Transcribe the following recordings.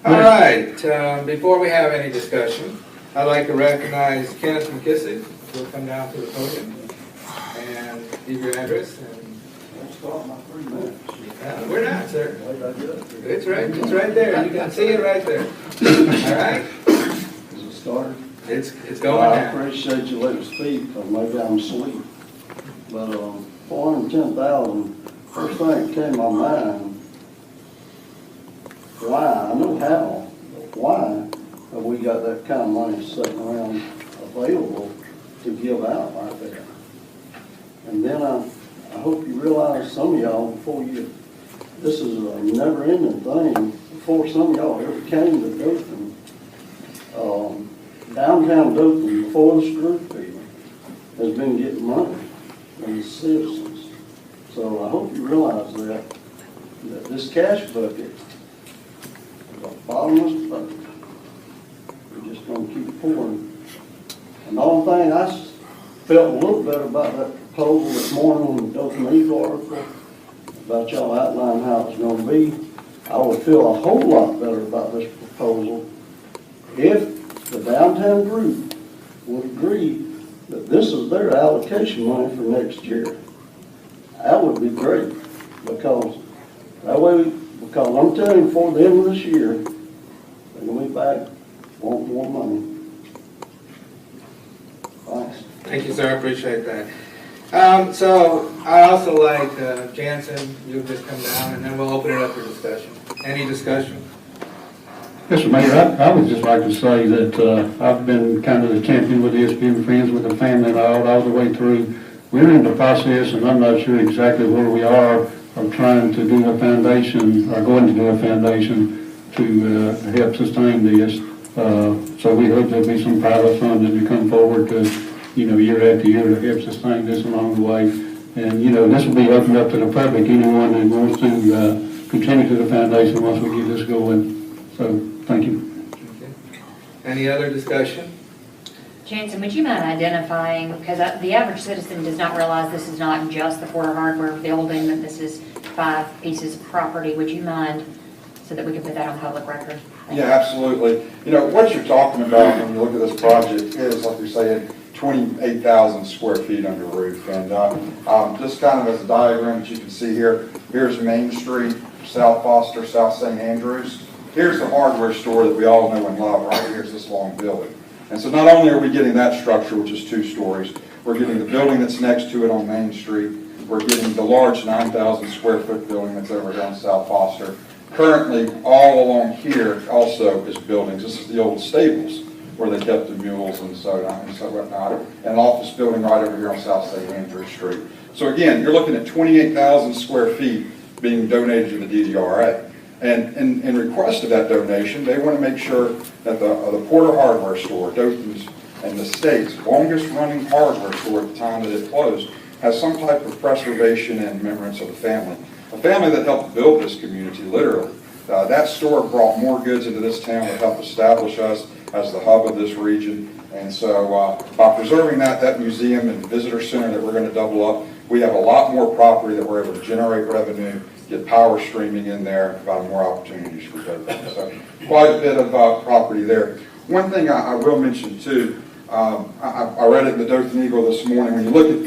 All right, before we have any discussion, I'd like to recognize Kenneth McKissick, who will come down to the podium and give your address. And we're not, sir. It's right there. You can see it right there. All right? Is it started? It's going I down. appreciate you letting me speak, because maybe I'm asleep. But, 410,000, first thing that came to my mind, why, I know how, but why have we got that kind of money sitting around available to give out like that? And then I hope you realize, some of y'all, this is a never-ending thing, before some of y'all ever came to Dothan, downtown Dothan, before the Screw people, has been getting money from the citizens. So I hope you realize that this cash bucket is a bottomless bucket. We're just gonna keep pouring. And the only thing I felt a little better about that proposal this morning on the Dothan Eagle article, about y'all outlining how it's gonna be, I would feel a whole lot better about this proposal if the downtown group would agree that this is their allocation money for next year. That would be great, because that way, because I'm telling you, before the end of this year, they're gonna be back, want more money. Thanks. Thank you, sir. I appreciate that. So I also like Jansen, you just come down, and then we'll open it up for discussion. Any discussion? Yes, sir, Mayor, I would just like to say that I've been kind of the champion with this, being friends with the family all the way through. We're in the process, and I'm not sure exactly where we are, of trying to do a foundation, or going to do a foundation to help sustain this. So we hope there'll be some private funding to come forward to, year after year to help sustain this along the way. And, this will be opened up to the public, anyone that wants to contribute to the foundation once we get this going. So, thank you. Okay. Any other discussion? Jansen, would you mind identifying, because the average citizen does not realize this is not just the Porter Hardware building, that this is 5 pieces of property. Would you mind, so that we can put that on public record? Thank Yeah, you. absolutely. What you're talking about when you look at this project is, like you're saying, 28,000 square feet under roof. And just kind of as a diagram that you can see here, here's Main Street, South Foster, South St. Andrews. Here's the hardware store that we all know and love. Right here's this long building. And so not only are we getting that structure, which is 2 stories, we're getting the building that's next to it on Main Street. We're getting the large 9,000 square foot building that's over here on South Foster. Currently, all along here also is buildings. This is the old stables where they kept the mules and so on and so whatnot. And an office building right over here on South St. Andrews Street. So again, you're looking at 28,000 square feet being donated to the DDRA. And in request of that donation, they want to make sure that the Porter Hardware Store, Dothan's and the state's longest running hardware store at the time that it closed, has some type of preservation and remembrance of the family. A family that helped build this community, literally. That store brought more goods into this town that helped establish us as the hub of this region. And so by preserving that museum and visitor center that we're going to double up, we have a lot more property that we're able to generate revenue, get power streaming in there, and provide more opportunities for Dothan. So quite a bit of property there. One thing I will mention too, I read it in the Dothan Eagle this morning. When you look at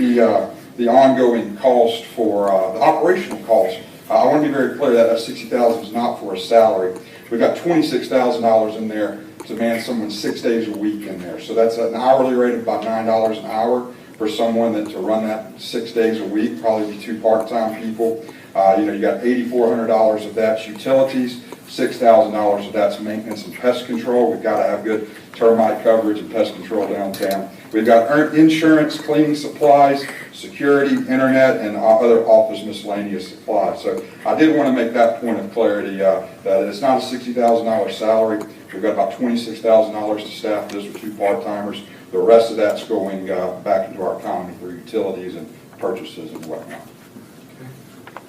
the ongoing cost for the operational cost, I want to be very clear that $60,000 is not for a salary. We've got $26,000 in there to man someone 6 days a week in there. So that's an hourly rate of about $9 an hour for someone that to run that 6 days a week, probably be 2 part-time people. You got $8,400 of that's utilities, $6,000 of that's maintenance and pest control. We've got to have good termite coverage and pest control downtown. We've got insurance, cleaning supplies, security, internet, and other office miscellaneous supplies. So I did want to make that point of clarity that it's not a $60,000 salary. We've got about $26,000 to staff this with 2 part-timers. The rest of that's going back into our economy for utilities and purchases and whatnot.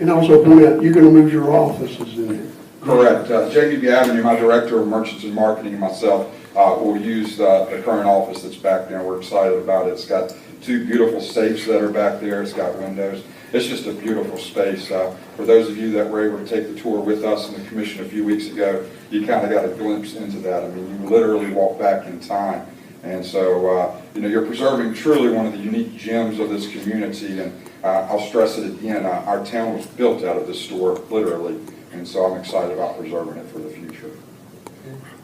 And also point out, you're going to move your offices in there. Correct. JBB Avenue, my director of merchants and marketing, and myself will use the current office that's back there. We're excited about it. It's got 2 beautiful safes that are back there. It's got windows. it's just a beautiful space. For those of you that were able to take the tour with us in the commission a few weeks ago, you kind of got a glimpse into that. I mean, you literally walk back in time. And so, you're preserving truly one of the unique gems of this community. And I'll stress it again, our town was built out of this store, literally. And so I'm excited about preserving it for the future.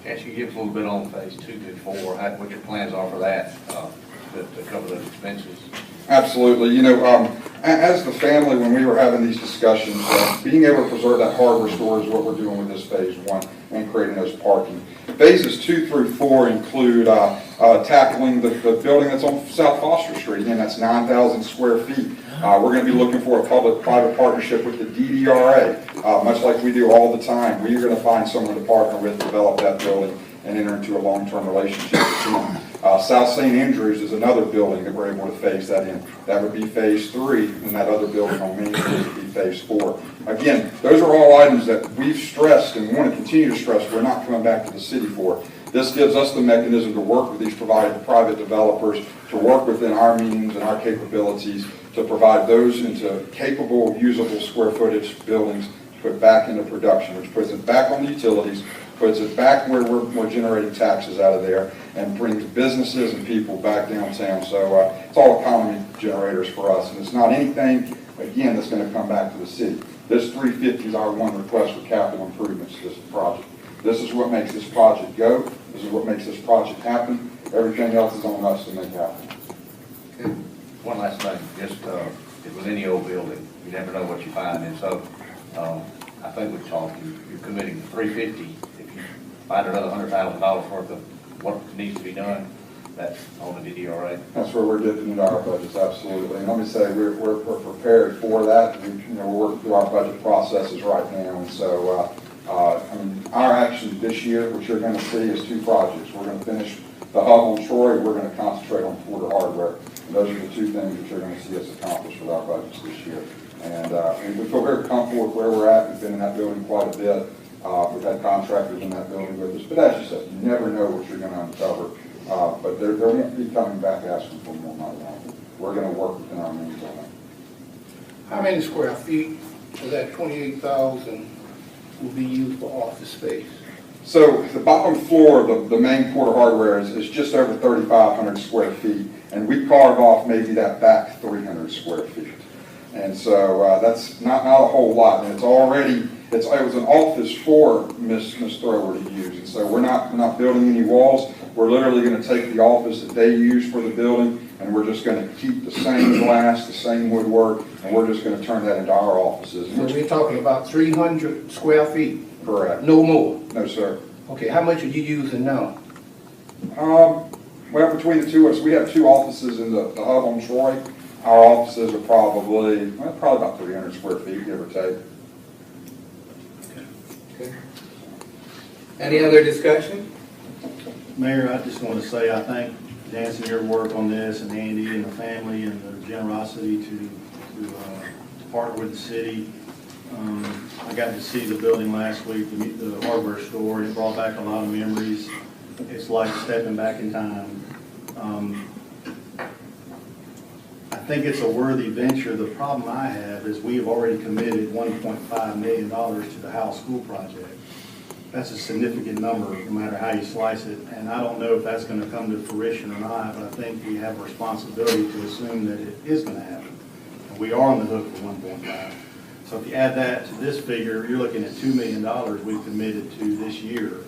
Chance you give us a little bit on phase 2 through 4, what your plans are for that, to cover those expenses? Absolutely. As the family, when we were having these discussions, being able to preserve that hardware store is what we're doing with this phase 1 and creating those parking. Phases 2 through 4 include tackling the building that's on South Foster Street. Again, that's 9,000 square feet. We're going to be looking for a public-private partnership with the DDRA, much like we do all the time. We're going to find someone to partner with, develop that building, and enter into a long-term relationship with them. South St. Andrews is another building that we're able to phase that in. That would be phase 3, and that other building on Main Street would be phase 4. Again, those are all items that we've stressed and want to continue to stress we're not coming back to the city for. This gives us the mechanism to work with these private developers, to work within our means and our capabilities, to provide those into capable, usable square footage buildings, put back into production, which puts it back on the utilities, puts it back where we're generating taxes out of there, and brings businesses and people back downtown. So it's all economy generators for us, and it's not anything, again, that's going to come back to the city. This 350 is our one request for capital improvements to this project. This is what makes this project go. This is what makes this project happen. Everything else is on us to make happen. Okay. One last thing, just, it was any old building, you never know what you find, and so, I think we've talked, you're committing to 350, if you find another $100,000 worth of what needs to be done, that's on the DDRA. That's where we're dipping into our budgets, absolutely. And let me say, we're prepared for that. We're working through our budget processes right now, and so, our action this year, which you're going to see, is 2 projects. We're going to finish the hub on Troy. We're going to concentrate on Porter Hardware. And those are the 2 things that you're going to see us accomplish with our budgets this year. And we feel very comfortable with where we're at. We've been in that building quite a bit. We've had contractors in that building with us. But as you said, you never know what you're going to uncover. But they won't be coming back asking for more money on it. We're going to work within our means on it. How many square feet of that 28,000 will be used for office space? So the bottom floor of the main Porter Hardware is just over 3,500 square feet, and we carve off maybe that back 300 square feet. And so that's not a whole lot, and it was an office for Ms. Thrower to use, and so we're not building any walls. We're literally going to take the office that they use for the building, and we're just going to keep the same glass, the same woodwork, and we're just going to turn that into our offices. So we're talking about 300 square feet? Correct. No more? No, sir. Okay, how much are you using now? Well, between the two of us, we have 2 offices in the hub on Troy. Our offices are probably about 300 square feet, give or take. Okay. Any other discussion? Mayor, I just want to say I thank Dance and your work on this, and Andy and the family, and the generosity to partner with the city. I got to see the building last week, the hardware store, and it brought back a lot of memories. It's like stepping back in time. I think it's a worthy venture. The problem I have is we have already committed $1.5 million to the Howell School project. That's a significant number, no matter how you slice it, and I don't know if that's going to come to fruition or not, but I think we have a responsibility to assume that it is going to happen. And we are on the hook for 1.5. So if you add that to this figure, you're looking at $2 million we've committed to this year.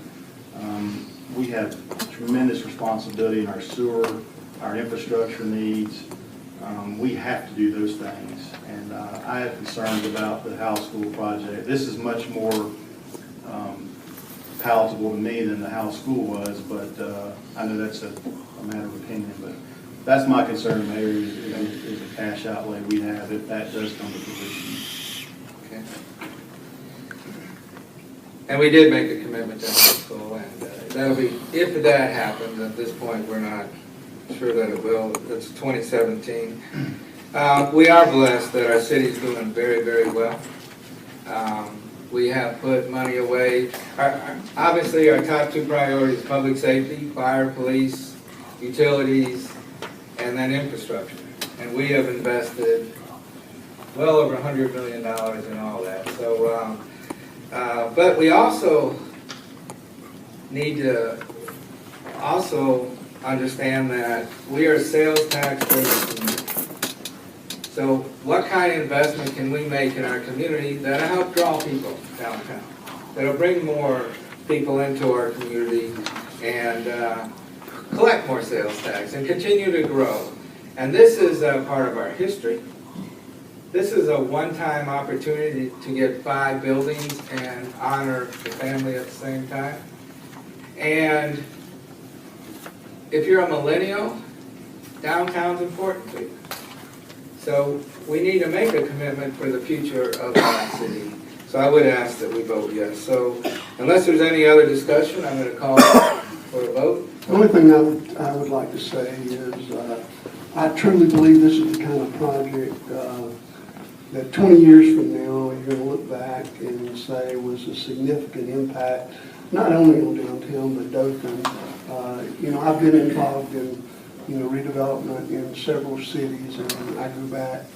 We have tremendous responsibility in our sewer, our infrastructure needs. We have to do those things. And I have concerns about the Howell School project. This is much more palatable to me than the Howell School was, but I know that's a matter of opinion. But that's my concern, Mayor, is the cash outlay we have if that does come to fruition. Okay. And we did make a commitment to high school, and that'll be, if that happens, at this point, we're not sure that it will. It's 2017. We are blessed that our city's doing very, very well. We have put money away. Obviously, our top 2 priorities, public safety, fire, police, utilities, and then infrastructure. And we have invested well over $100 million and all that. So, but we also need to also understand that we are sales tax driven. So what kind of investment can we make in our community that'll help draw people downtown? That'll bring more people into our community and collect more sales tax and continue to grow. And this is a part of our history. This is a one-time opportunity to get 5 buildings and honor the family at the same time. And if you're a millennial, downtown's important to you. So we need to make a commitment for the future of our city. So I would ask that we vote yes. So unless there's any other discussion, I'm going to call for a vote. The only thing I would like to say is, I truly believe this is the kind of project that 20 years from now, you're going to look back and say was a significant impact, not only on downtown, but Dothan. I've been involved in, redevelopment in several cities, and I go back,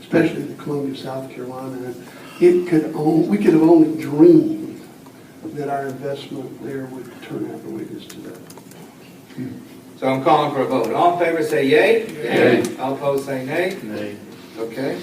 especially to Columbia, South Carolina, and we could have only dreamed that our investment there would turn out the way it is today. So I'm calling for a vote. All in favor say yay. Yay. All opposed say nay. Nay. Okay.